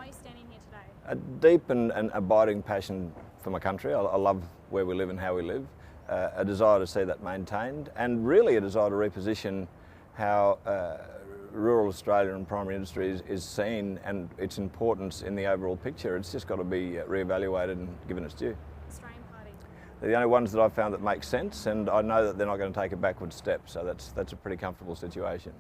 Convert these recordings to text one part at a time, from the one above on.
you standing here today? A deep and abiding passion for my country. I love where we live and how we live. A desire to see that maintained, and really a desire to reposition how rural Australia and primary industry is seen and its importance in the overall picture. It's just got to be re-evaluated and given its due. Australian Party? They're the only ones that I've found that make sense, and I know that they're not going to take a backward step, so that's a pretty comfortable situation.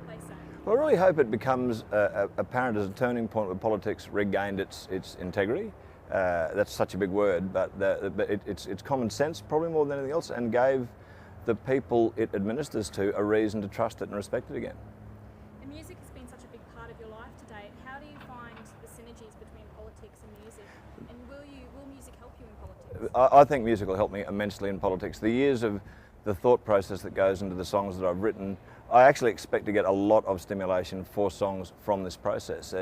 They say. Well, I really hope it becomes apparent as a turning point where politics regained its integrity. That's such a big word, but it's common sense, probably more than anything else, and gave the people it administers to a reason to trust it and respect it again. And music has been such a big part of your life to date. How do you find the synergies between politics and music? And will music help you in politics? I think music will help me immensely in politics. The years of the thought process that goes into the songs that I've written, I actually expect to get a lot of stimulation for songs from this process.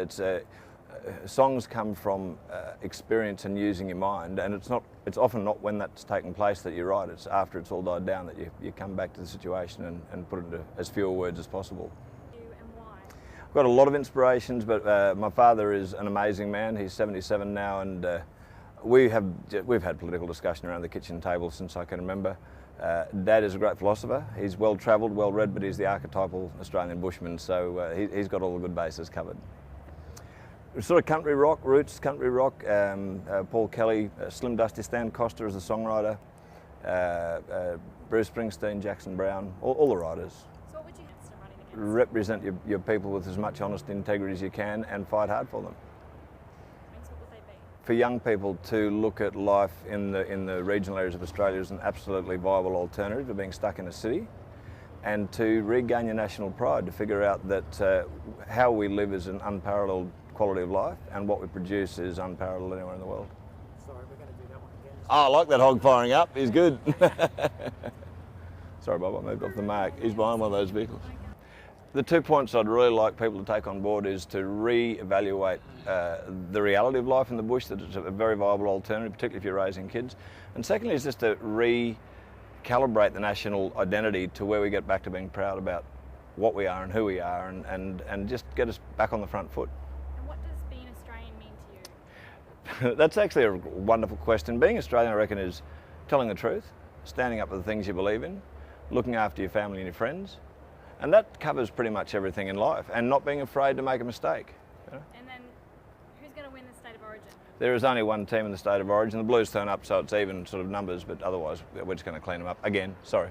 Songs come from experience and using your mind, and it's often not when that's taken place that you write. It's after it's all died down that you come back to the situation and put it into as few words as possible. You and why? I've got a lot of inspirations, but my father is an amazing man. He's 77 now, and we've had political discussion around the kitchen table since I can remember. Dad is a great philosopher. He's well travelled, well read, but he's the archetypal Australian bushman, so he's got all the good bases covered. Sort of country rock, roots country rock, Paul Kelly, Slim Dusty, Stan Coster as a songwriter, Bruce Springsteen, Jackson Brown, all the writers. So what would you have to running against? Represent your people with as much honest integrity as you can and fight hard for them. Thanks, what would they be? For young people to look at life in the regional areas of Australia as an absolutely viable alternative to being stuck in a city, and to regain your national pride, to figure out that how we live is an unparalleled quality of life, and what we produce is unparalleled anywhere in the world. Sorry, we're going to do that one again. Oh, I like that hog firing up. He's good. Sorry, Bob, I moved off the mark. He's behind one of those vehicles. The 2 points I'd really like people to take on board is to re-evaluate the reality of life in the bush, that it's a very viable alternative, particularly if you're raising kids. And secondly is just to recalibrate the national identity to where we get back to being proud about what we are and who we are, and just get us back on the front foot. And what does being Australian mean to you? That's actually a wonderful question. Being Australian, I reckon, is telling the truth, standing up for the things you believe in, looking after your family and your friends, and that covers pretty much everything in life, and not being afraid to make a mistake. You know? And then, who's going to win the State of Origin? There is only one team in the State of Origin. The Blues turn up, so it's even sort of numbers, but otherwise we're just going to clean them up again. Sorry.